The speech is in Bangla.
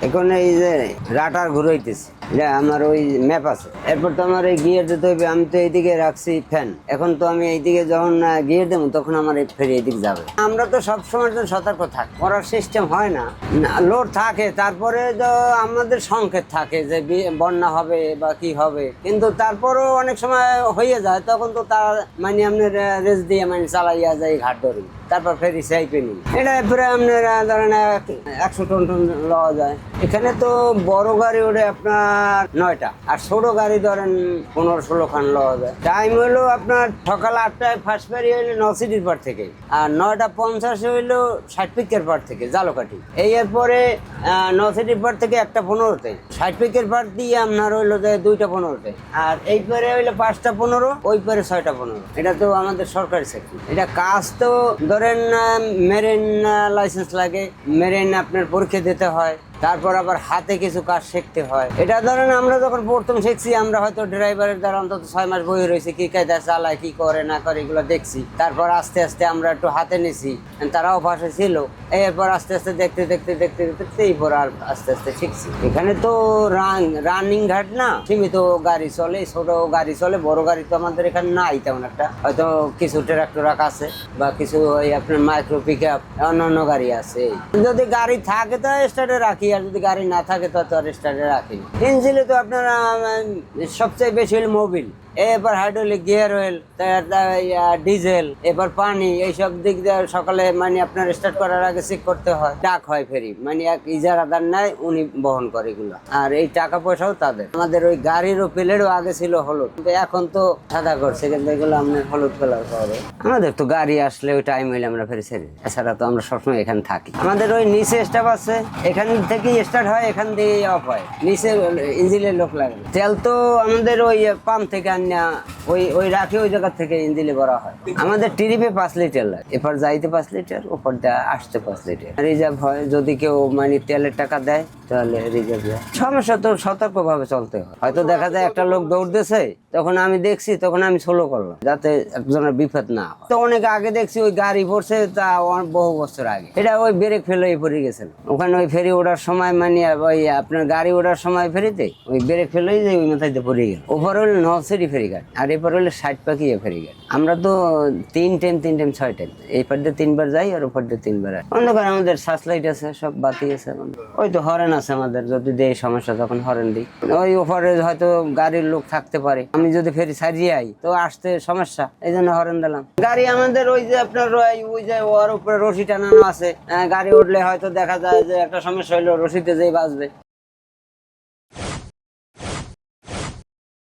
এখন এই যে রাটার ঘুরাইতেছি, এটা আমার ওই ম্যাপ আছে। এরপর তো আমার এই গিয়ার দিতে হবে। আমি তো এইদিকে রাখছি ফ্যান, এখন তো আমি এইদিকে যখন গিয়ার দেবো তখন আমার এই ফেরি এইদিকে যাবে। আমরা তো সবসময় তো সতর্ক থাকি, করার সিস্টেম হয় না, লোড থাকে, তারপরে তো আমাদের সংকেত থাকে যে বন্যা হবে বা কি হবে, কিন্তু তারপরও অনেক সময় হয়ে যায়, তখন তো তার মানে আপনার রেস দিয়ে মানে চালাইয়া যায় ঘাট ধরি, তারপর ফেরি সাইপে নিই। এটা প্রায় আপনারা ধরেন 100 টন লওয়া যায়। এখানে তো বড় গাড়ি ওঠে আপনার 9টা, আর ছোট গাড়ি ধরেন 15-16 খান লওয়া যায়। টাইম হলো আপনার সকাল 8টায় ফার্স্ট ফেরি হইলো নলসিটির পার থেকে, আর 9টা 50 হইলো 60 পিকের পার থেকে জালকাঠি। এই এরপরে নলসিটির পার থেকে 1টা 15-তে 60 পিকের পার দিয়ে আপনার হইলো যে 2টা 15-তে, আর এই পারে হইলো 5টা 15, ওই পারে 6টা 15। এটা তো আমাদের সরকারি চাকরি। এটা কাজ তো ধরেন মেরিন লাইসেন্স লাগে, মেরিন আপনার পরীক্ষা দিতে হয়, তারপর আবার হাতে কিছু কাজ শিখতে হয়। এটা ধরেন আমরা যখন প্রথম শিখছি, আমরা হয়তো ড্রাইভারের দ্বারা অন্তত 6 মাস বই রয়েছে, কি কায়দা চালায়, কি করে না করে এগুলো দেখছি। তারপর আস্তে আস্তে আমরা একটু হাতে নিছি, তারাও পাশে ছিল। এরপর আস্তে আস্তে দেখতে দেখতে দেখতে দেখতে এরপর আর আস্তে আস্তে শিখছি। এখানে তো রানিং ঘাট না, সীমিত গাড়ি চলে, ছোট গাড়ি চলে, বড় গাড়ি তো আমাদের এখানে নাই তেমন একটা। হয়তো কিছু ট্রাক্টর আছে বা কিছু ওই আপনার মাইক্রো পিক আপ, অন্য গাড়ি আছে। যদি গাড়ি থাকে তো স্টার্টে রাখি, আর যদি গাড়ি না থাকে তো আর স্টার্টে রাখি। ইঞ্জিনে তো আপনার সবচেয়ে বেশি হল মোবিল, এবার হাইড্রোলিক, গিয়ার অয়েল, ডিজেল, এবার পানি, এইসব দিক দিয়ে সকালে মানে আপনার স্টার্ট করার আগে চেক করতে হয়। ডাক হয় ফেরি, মানে এক ইজারাদার নেয়, উনি বহন করে এগুলো, আর এই টাকা পয়সাও তাদের। আমাদের ওই গাড়িরও প্লেটও আগে ছিল হলুদ, কিন্তু এখন তো সাদা করছে, কিন্তু এগুলো আপনার হলুদ কালার পাবে। আমাদের তো গাড়ি আসলে ওই টাইম হইলে আমরা ফেরি ছেড়ে, এছাড়া তো আমরা সবসময় এখানে থাকি। আমাদের ওই নিচে স্টাফ আছে, এখান থেকেই স্টার্ট হয়, এখান দিয়ে অফ হয়। নিচে ইঞ্জিনের লোক লাগে। তেল তো আমাদের ওই পাম্প থেকে ওই রাখি, ওই জায়গা থেকে ইঞ্জিনে ভরা হয়। আমাদের ট্রিপে 5 লিটার লাগে, এরপর যাইতে 5 লিটার, ওপর দিয়ে আসতে 5 লিটার। রিজার্ভ হয়, যদি কেউ মানে তেলের টাকা দেয় তাহলে রিজার্ভ দেয়। সমস্যা তো সতর্ক ভাবে চলতে হয়। হয়তো দেখা যায় একটা লোক দৌড়তেছে, তখন আমি দেখছি, তখন আমি স্লো করলাম যাতে একজনের বিপদ না হয়। তো অনেক আগে দেখছি ওই গাড়ি পড়ছে, তা বহু বছর আগে। এটা ওই ব্রেক ফেল হয়ে পড়ে গেছিল ওখানে, ওই ফেরি ওঠার সময় মানে ওই আপনার গাড়ি ওঠার সময় ফেরিতে ওই ব্রেক ফেল হয়ে যায়, ওই মাথায় পড়ে গেল। ওপর হলো নলসিটি ফেরিঘাট, আর এরপর হলো 60 পাখি ফেরিঘাট। আমরা তো 3 টাইম 6 টাইম, এই পার দিয়ে 3 বার যাই, আর ওপর দিয়ে 3 বার। অন্ধকার আমাদের সার্চ লাইট আছে, সব বাতি আছে। ওই তো হরেন আছে আমাদের, যদি দেয় সমস্যা তখন হরেন দিই। ওই ওপরে হয়তো গাড়ির লোক থাকতে পারে, আমি যদি ফেরি ছাড়িয়ে আই তো আসতে সমস্যা, এই জন্য হরেন দিলাম। গাড়ি আমাদের ওই যে আপনার ওই যে ওর উপরে রশি টানানো আছে, গাড়ি উঠলে হয়তো দেখা যায় যে একটা সমস্যা হইলো, রশিতে যেই বাজবে।